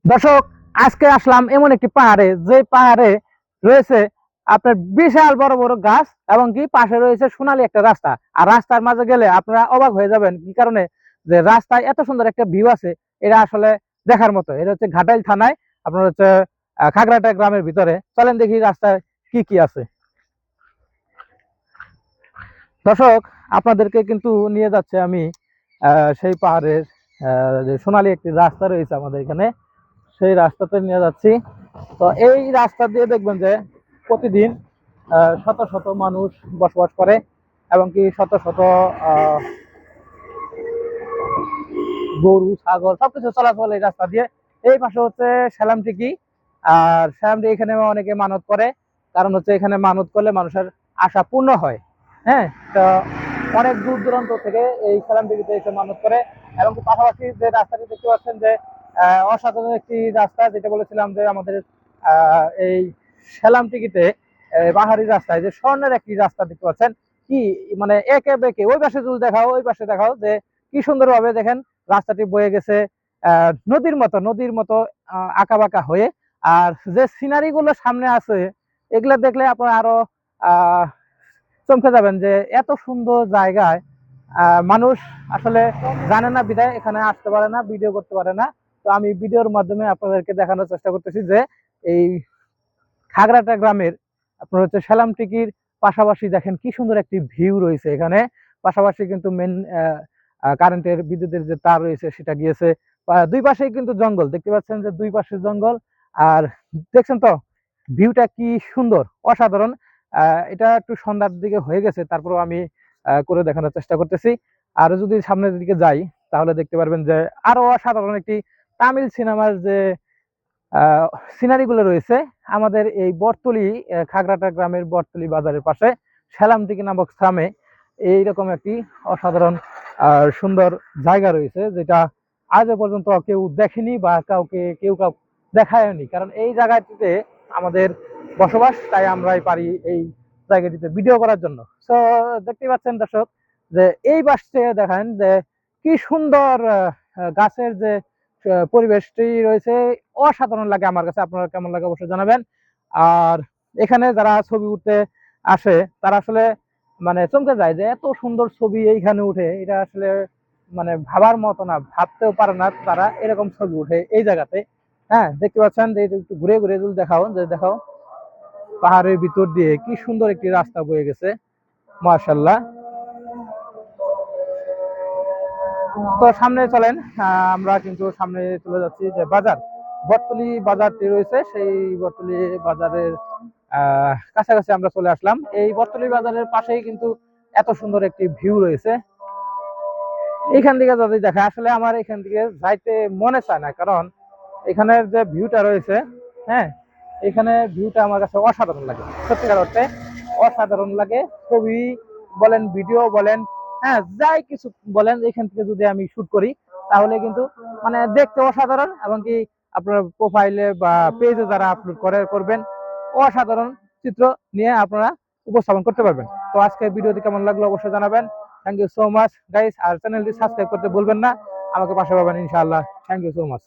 দর্শক, আজকে আসলাম এমন একটি পাহাড়ে, যে পাহাড়ে রয়েছে আপনার বিশাল বড় বড় গাছ এবং কি পাশে রয়েছে সোনালী একটা রাস্তা। আর রাস্তার মাঝে গেলে আপনারা অবাক হয়ে যাবেন, কি কারণে যে রাস্তায় এত সুন্দর একটা ভিউ আছে। এটা আসলে দেখার মতো। এটা হচ্ছে ঘাটাইল থানায়, আপনার হচ্ছে খাগড়াটা গ্রামের ভিতরে। চলেন দেখি রাস্তায় কি কি আছে। দর্শক, আপনাদেরকে কিন্তু নিয়ে যাচ্ছে আমি সেই পাহাড়ের যে সোনালী একটি রাস্তা রয়েছে আমাদের এখানে, সেই রাস্তাতে নিয়ে যাচ্ছি। তো এই রাস্তা দিয়ে দেখবেন যে প্রতিদিন শত শত মানুষ বসবাস করে এবং কি শত শত আহ, গরু ছাগল সবকিছু চলাচল এই রাস্তা দিয়ে। এই পাশে হচ্ছে সেলামটিকি। আর সেলামটি এখানে অনেকে মানত করে, কারণ হচ্ছে এখানে মানত করলে মানুষের আশা পূর্ণ হয়। হ্যাঁ, তো অনেক দূর দূরান্ত থেকে এই সেলামটিকিতে এসে মানত করে। এবং পাশাপাশি যে রাস্তাটি দেখতে পাচ্ছেন যে অসাধারণ একটি রাস্তা, যেটা বলেছিলাম যে আমাদের এই সেলামটিকিতে পাহাড়ি রাস্তায় যে স্বর্ণের একটি রাস্তা দেখতে পাচ্ছেন। কি মানে একে বেঁকে ওই পাশে যদি দেখাও, ওই পাশে দেখাও যে কি সুন্দর ভাবে দেখেন রাস্তাটি বয়ে গেছে নদীর মতো আঁকা বাঁকা হয়ে। আর যে সিনারি গুলো সামনে আছে, এগুলা দেখলে আপনারা আরো আহ চমকে যাবেন যে এত সুন্দর জায়গায় মানুষ আসলে জানে না, বিদায় এখানে আসতে পারে না, ভিডিও করতে পারে না। তো আমি ভিডিওর মাধ্যমে আপনাদেরকে দেখানোর চেষ্টা করতেছি যে এই খাগড়াটা গ্রামের আপনার হচ্ছে সেলামটিকির পাশাপাশি দেখেন কি সুন্দর একটি ভিউ রয়েছে এখানে। পাশাপাশি কিন্তু মেন কারেন্টের বিদ্যুতের যে তার রয়েছে সেটা গিয়েছে। দুই পাশেই কিন্তু জঙ্গল দেখতে পাচ্ছেন, যে দুই পাশে জঙ্গল। আর দেখছেন তো ভিউটা কি সুন্দর, অসাধারণ। এটা একটু সন্ধ্যার দিকে হয়ে গেছে, তারপরেও আমি করে দেখানোর চেষ্টা করতেছি। আর যদি সামনের দিকে যাই, তাহলে দেখতে পারবেন যে আরো অসাধারণ একটি তামিল সিনেমার যে সিনারি গুলো রয়েছে আমাদের এই বটতলী, খাগড়াটা গ্রামের বটতলী বাজারের পাশে সেলামটিকি নামক স্থানে এইরকম একটি অসাধারণ সুন্দর জায়গা রয়েছে, যেটা আজও পর্যন্ত কেউ দেখেনি বা কেউ দেখায়নি। কারণ এই জায়গাটিতে আমাদের বসবাস, তাই আমরাই পারি এই জায়গাটিতে ভিডিও করার জন্য। তো দেখতে পাচ্ছেন দর্শক, যে এই পাশে দেখেন যে কি সুন্দর গাছের যে পরিবেশটি রয়েছে, অসাধারণ লাগে আমার কাছে। আপনারা কেমন লাগে অবশ্যই জানাবেন। আর এখানে যারা ছবি উঠতে আসে, তারা আসলে মানে চমকে যায় যে এত সুন্দর ছবি এইখানে উঠে। এটা আসলে মানে ভাবার মতো না, ভাবতেও পারে না তারা এরকম ছবি উঠে এই জায়গাতে। হ্যাঁ, দেখতে পাচ্ছেন যে একটু ঘুরে ঘুরে যদি দেখাও পাহাড়ের ভিতর দিয়ে কি সুন্দর একটি রাস্তা বয়ে গেছে, মাশাআল্লাহ। তো সামনে চলেন, আমরা কিন্তু সামনে চলে যাচ্ছি যে বাজার, বটতলী বাজারটি রয়েছে, সেই বটতলী বাজারের কাছাকাছি আমরা চলে আসলাম। এই বটতলী বাজারের পাশেই কিন্তু এত সুন্দর একটি ভিউ রয়েছে। এখান থেকে যদি দেখা, আসলে আমার এখান থেকে যাইতে মনে চায় না, কারণ এখানের যে ভিউটা রয়েছে, হ্যাঁ, এখানে ভিউটা আমার কাছে অসাধারণ লাগে, সত্যিকার অর্থে অসাধারণ লাগে। ছবি বলেন, ভিডিও বলেন, হ্যাঁ, যাই কিছু বলেন, এখান থেকে যদি আমি শুট করি, তাহলে কিন্তু মানে দেখতে অসাধারণ। এবং কি আপনার প্রোফাইলে বা পেজে যারা আপলোড করবেন, অসাধারণ চিত্র নিয়ে আপনারা উপস্থাপন করতে পারবেন। তো আজকে ভিডিওটি কেমন লাগলো অবশ্যই জানাবেন। Thank you so much guys. আর চ্যানেলটি সাবস্ক্রাইব করতে ভুলবেন না, আমাকে পাশে পাবেন ইনশাআল্লাহ। Thank you so much.